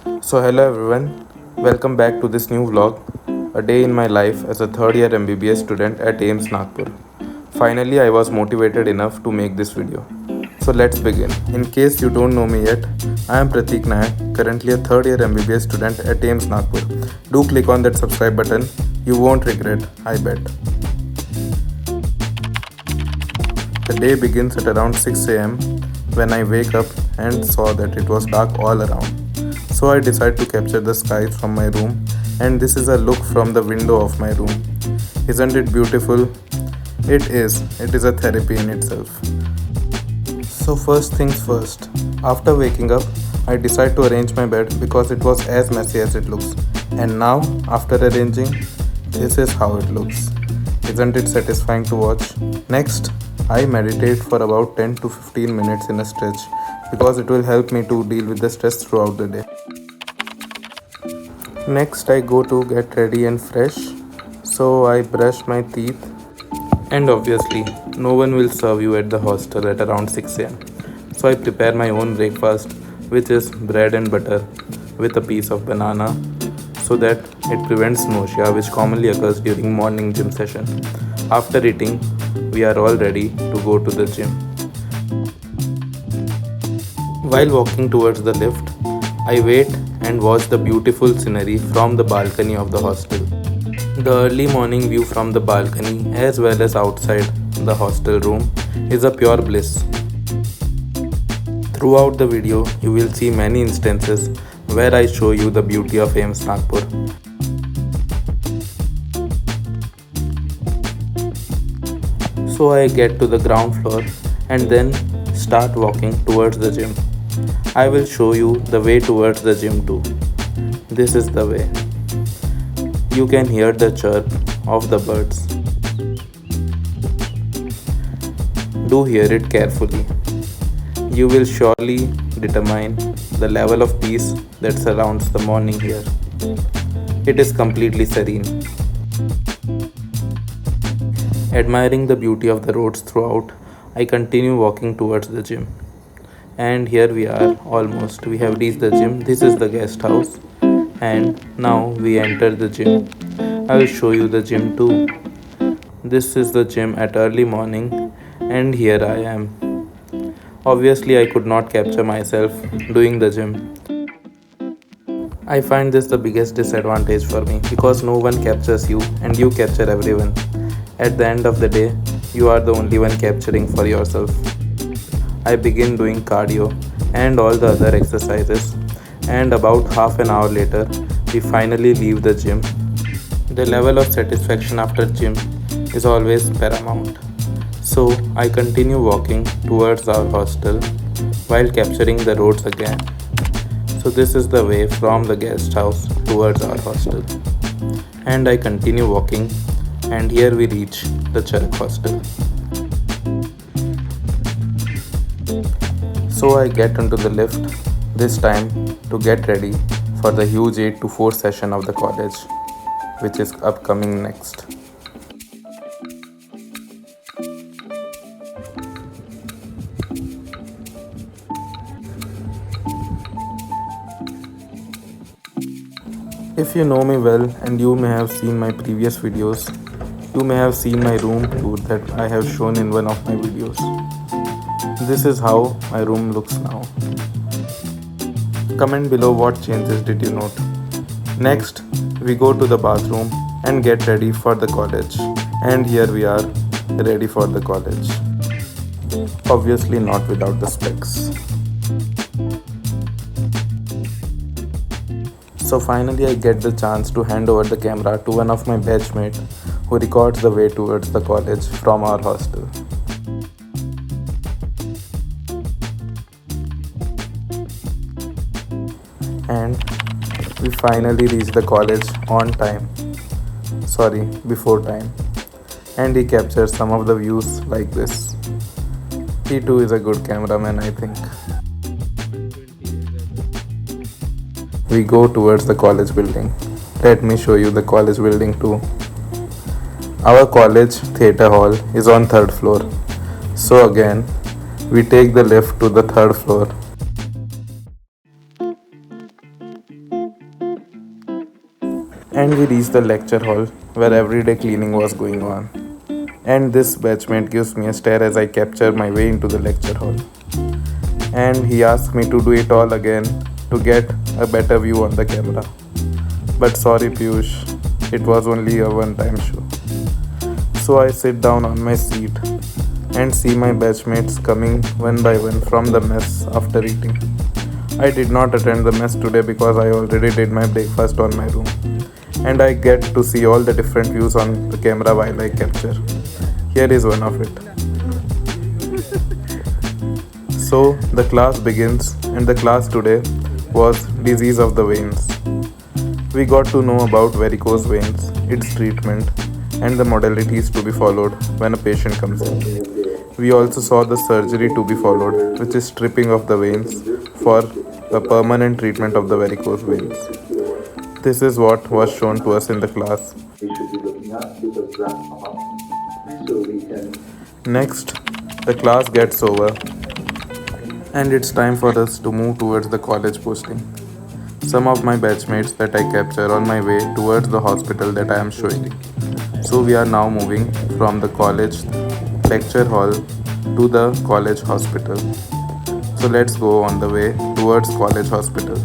So hello everyone, welcome back to this new vlog, a day in my life as a third year MBBS student at AIIMS Nagpur. Finally I was motivated enough to make this video. So let's begin. In case you don't know me yet, I am Pratik Nayak, currently a third year MBBS student at AIIMS Nagpur. Do click on that subscribe button, you won't regret, I bet. The day begins at around 6 am when I wake up and saw that it was dark all around. So I decided to capture the sky from my room, and this is a look from the window of my room. Isn't it beautiful? It is a therapy in itself. So first things first, after waking up, I decided to arrange my bed because it was as messy as it looks. And now, after arranging, this is how it looks. Isn't it satisfying to watch? Next, I meditate for about 10 to 15 minutes in a stretch because it will help me to deal with the stress throughout the day. Next, I go to get ready and fresh, so I brush my teeth. And obviously, no one will serve you at the hostel at around 6 am. So I prepare my own breakfast, which is bread and butter with a piece of banana, so that it prevents nausea, which commonly occurs during morning gym session. After eating, we are all ready to go to the gym. While walking towards the lift, I wait and watch the beautiful scenery from the balcony of the hostel. The early morning view from the balcony as well as outside the hostel room is a pure bliss. Throughout the video, you will see many instances where I show you the beauty of AIIMS Nagpur. So I get to the ground floor and then start walking towards the gym. I will show you the way towards the gym too. This is the way. You can hear the chirp of the birds. Do hear it carefully. You will surely determine the level of peace that surrounds the morning here. It is completely serene. Admiring the beauty of the roads throughout, I continue walking towards the gym. And here we are, almost. We have reached the gym. This is the guest house. And now we enter the gym. I will show you the gym too. This is the gym at early morning, and here I am. Obviously, I could not capture myself doing the gym. I find this the biggest disadvantage for me because no one captures you and you capture everyone. At the end of the day, you are the only one capturing for yourself. I begin doing cardio and all the other exercises, and about half an hour later, we finally leave the gym. The level of satisfaction after gym is always paramount. So I continue walking towards our hostel while capturing the roads again. So this is the way from the guest house towards our hostel. And I continue walking, and here we reach the Charak hostel. So I get into the lift, this time to get ready for the huge 8 to 4 session of the college, which is upcoming next. If you know me well and you may have seen my previous videos, you may have seen my room tour that I have shown in one of my videos. This is how my room looks now. Comment below what changes did you note. Next, we go to the bathroom and get ready for the college. And here we are, ready for the college. Obviously not without the specs. So finally I get the chance to hand over the camera to one of my batchmates who records the way towards the college from our hostel. And we finally reached the college on time. Before time. And he captures some of the views like this. He too is a good cameraman, I think. We go towards the college building. Let me show you the college building too. Our college theatre hall is on 3rd floor. So again, we take the lift to the 3rd floor. And we reached the lecture hall where everyday cleaning was going on. And this batchmate gives me a stare as I capture my way into the lecture hall. And he asks me to do it all again to get a better view on the camera. But sorry Piyush, it was only a one-time show. So I sit down on my seat and see my batchmates coming one by one from the mess after eating. I did not attend the mess today because I already did my breakfast on my room. And I get to see all the different views on the camera while I capture. Here is one of it. So the class begins, and the class today was disease of the veins. We got to know about varicose veins, its treatment, and the modalities to be followed when a patient comes in. We also saw the surgery to be followed, which is stripping of the veins for the permanent treatment of the varicose veins. This is what was shown to us in the class. Next, the class gets over and it's time for us to move towards the college posting. Some of my batchmates that I capture on my way towards the hospital that I am showing. So we are now moving from the college lecture hall to the college hospital. So let's go on the way towards college hospital.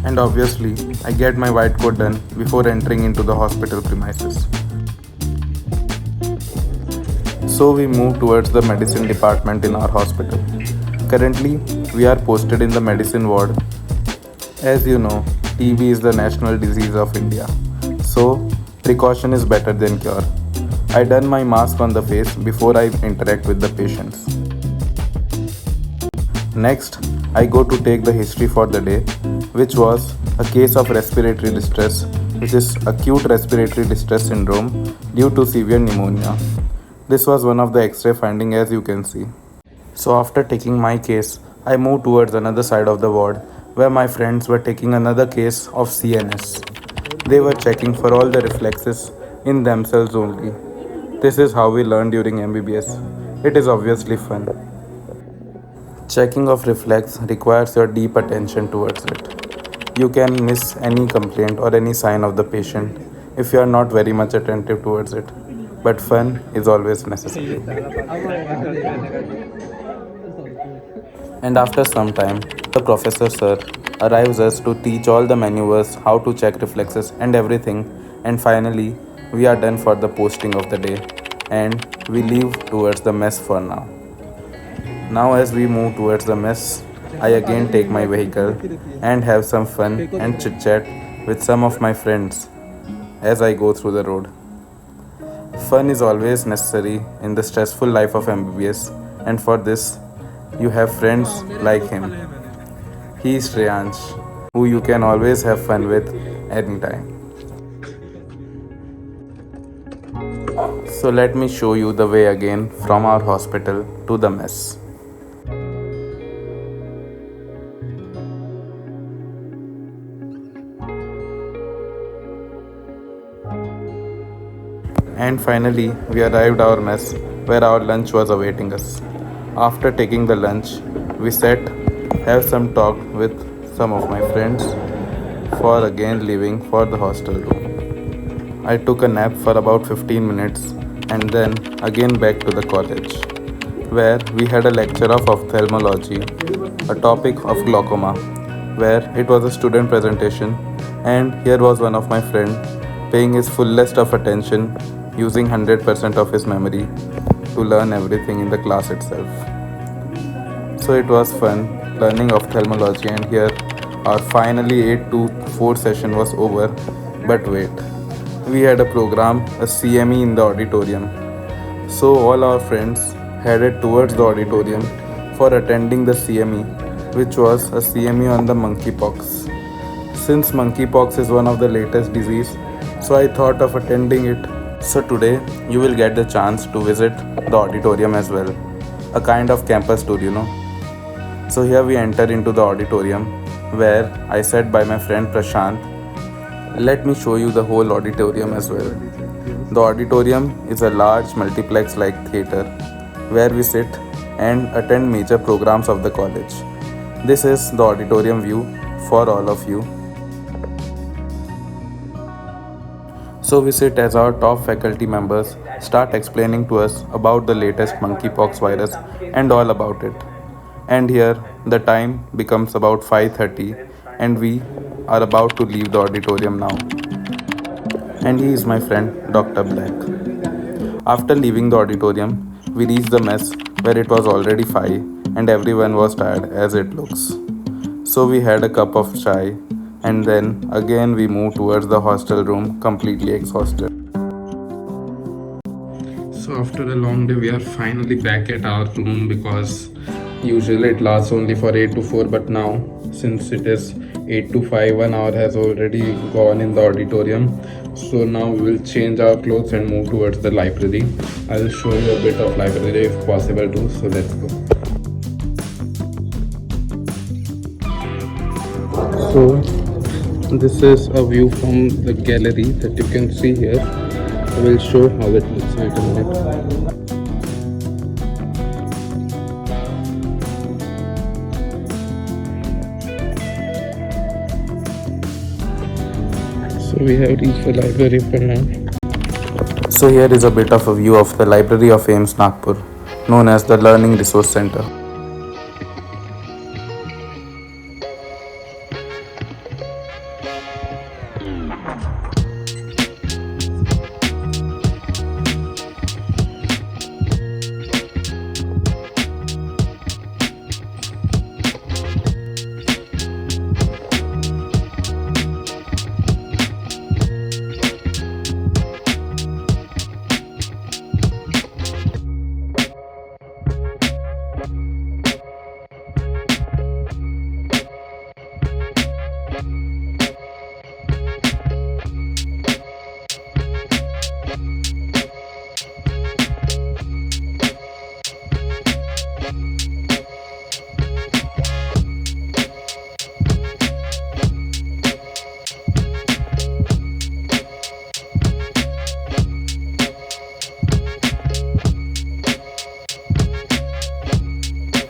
And obviously, I get my white coat done before entering into the hospital premises. So we move towards the medicine department in our hospital. Currently, we are posted in the medicine ward. As you know, TB is the national disease of India. So, precaution is better than cure. I done my mask on the face before I interact with the patients. Next, I go to take the history for the day, which was a case of respiratory distress, which is acute respiratory distress syndrome due to severe pneumonia. This was one of the X-ray findings, as you can see. So after taking my case, I moved towards another side of the ward where my friends were taking another case of CNS. They were checking for all the reflexes in themselves only. This is how we learn during MBBS. It is obviously fun. Checking of reflex requires your deep attention towards it. You can miss any complaint or any sign of the patient if you are not very much attentive towards it. But fun is always necessary. And after some time, the professor sir arrives us to teach all the maneuvers, how to check reflexes and everything. And finally, we are done for the posting of the day and we leave towards the mess for now. Now as we move towards the mess, I again take my vehicle and have some fun and chit chat with some of my friends as I go through the road. Fun is always necessary in the stressful life of MBBS, and for this, you have friends like him. He is Shreyansh, who you can always have fun with anytime. So let me show you the way again from our hospital to the mess. And finally, we arrived our mess where our lunch was awaiting us. After taking the lunch, we sat, have some talk with some of my friends for again leaving for the hostel room. I took a nap for about 15 minutes and then again back to the college, where we had a lecture of ophthalmology, a topic of glaucoma, where it was a student presentation, and here was one of my friend paying his fullest of attention, using 100% of his memory to learn everything in the class itself. So it was fun learning ophthalmology, and here our finally 8 to 4 session was over. But wait, we had a program, a CME in the auditorium. So all our friends headed towards the auditorium for attending the CME, which was a CME on the monkeypox. Since monkeypox is one of the latest disease, so I thought of attending it. So today you will get the chance to visit the auditorium as well, a kind of campus tour, So here we enter into the auditorium where I sat by my friend Prashant, Let me show you the whole auditorium as well. The auditorium is a large multiplex like theatre where we sit and attend major programs of the college. This is the auditorium view for all of you. So we sit as our top faculty members start explaining to us about the latest monkeypox virus and all about it. And here the time becomes about 5:30 and we are about to leave the auditorium now. And he is my friend Dr. Black. After leaving the auditorium, we reached the mess where it was already 5 and everyone was tired as it looks. So we had a cup of chai and then again we moved towards the hostel room completely exhausted. So after a long day we are finally back at our room because usually it lasts only for 8 to 4, but now since it is 8 to 5, 1 hour has already gone in the auditorium. So now we will change our clothes and move towards the library. I will show you a bit of library if possible too. So let's go. So this is a view from the gallery that you can see here. I will show how it looks. Wait a minute. So we have reached the library for now. So here is a bit of a view of the library of AIIMS Nagpur, known as the Learning Resource Center.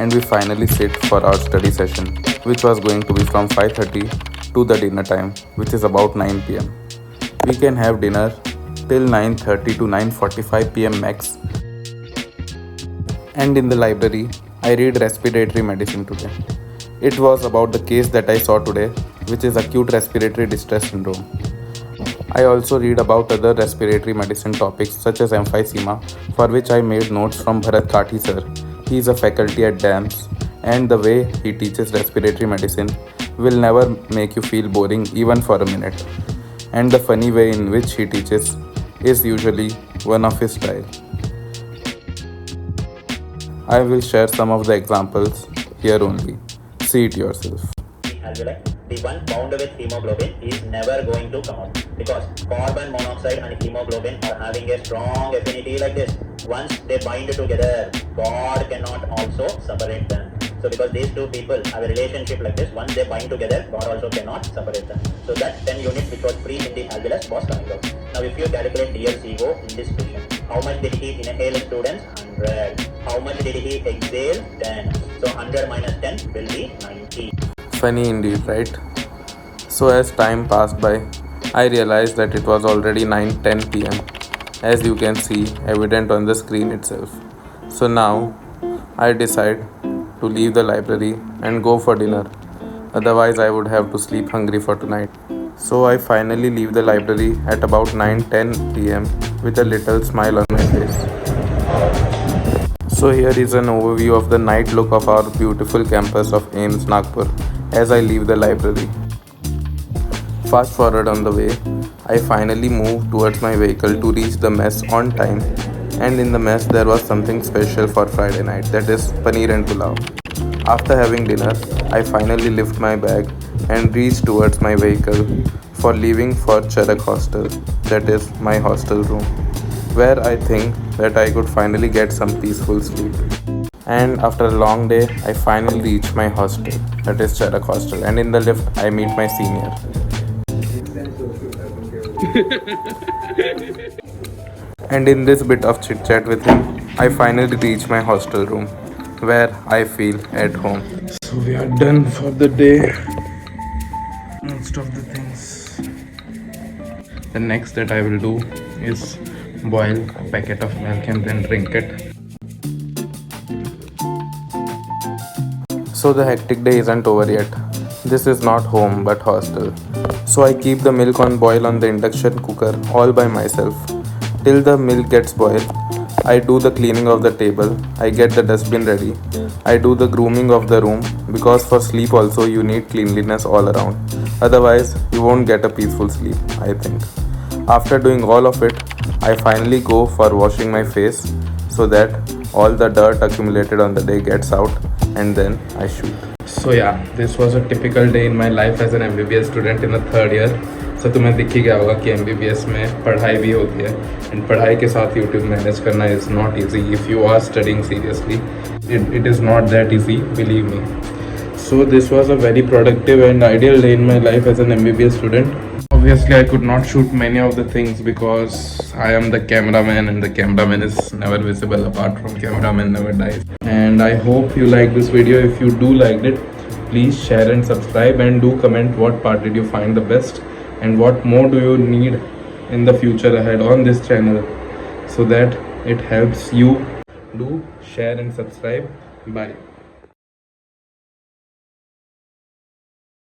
And we finally sit for our study session, which was going to be from 5:30 to the dinner time, which is about 9 pm. We can have dinner till 9:30 to 9:45 pm max. And in the library, I read respiratory medicine today. It was about the case that I saw today, which is acute respiratory distress syndrome. I also read about other respiratory medicine topics such as emphysema, for which I made notes from Bharat Kathi sir. He is a faculty at AIIMS, and the way he teaches respiratory medicine will never make you feel boring even for a minute. And the funny way in which he teaches is usually one of his style. I will share some of the examples here only. See it yourself. Alveoli, the one bound with hemoglobin is never going to come out because carbon monoxide and hemoglobin are having a strong affinity like this. Once they bind together, God cannot also separate them. So because these two people have a relationship like this, once they bind together, God also cannot separate them. So that 10 units which was free in the alveolus was coming out. Now if you calculate DLCO in this patient, how much did he inhale students? 100. How much did he exhale? 10. So 100 minus 10 will be 90. Funny indeed, right? So as time passed by, I realized that it was already 9:10 pm, as you can see evident on the screen itself. So now I decide to leave the library and go for dinner. Otherwise I would have to sleep hungry for tonight. So I finally leave the library at about 9:10 pm with a little smile on my face. So here is an overview of the night look of our beautiful campus of AIIMS Nagpur as I leave the library. Fast forward on the way, I finally moved towards my vehicle to reach the mess on time, and in the mess there was something special for Friday night, that is paneer and pulao. After having dinner, I finally lift my bag and reach towards my vehicle for leaving for Charak Hostel, that is my hostel room, where I think that I could finally get some peaceful sleep. And after a long day, I finally reach my hostel, that is Charak Hostel, and in the lift I meet my senior. And in this bit of chit chat with him, I finally reach my hostel room where I feel at home. So we are done for the day. Most of the things. The next that I will do is boil a packet of milk and then drink it. So the hectic day isn't over yet. This is not home but hostel. So I keep the milk on boil on the induction cooker all by myself. Till the milk gets boiled, I do the cleaning of the table, I get the dustbin ready, I do the grooming of the room because for sleep also you need cleanliness all around. Otherwise, you won't get a peaceful sleep, I think. After doing all of it, I finally go for washing my face so that all the dirt accumulated on the day gets out and then I shoot. So yeah, this was a typical day in my life as an MBBS student in the third year. So तुम्हें दिख ही गया होगा कि MBBS में पढ़ाई भी होती है एंड पढ़ाई के साथ YouTube मैनेज करना is not easy if you are studying seriously it is not that easy, believe me. So this was a very productive and ideal day in my life as an MBBS student. Obviously I could not shoot many of the things because I am the cameraman and the cameraman is never visible, apart from cameraman never dies. And I hope you like this video. If you do like it, please share and subscribe and do comment what part did you find the best and what more do you need in the future ahead on this channel so that it helps you. Do share and subscribe. Bye.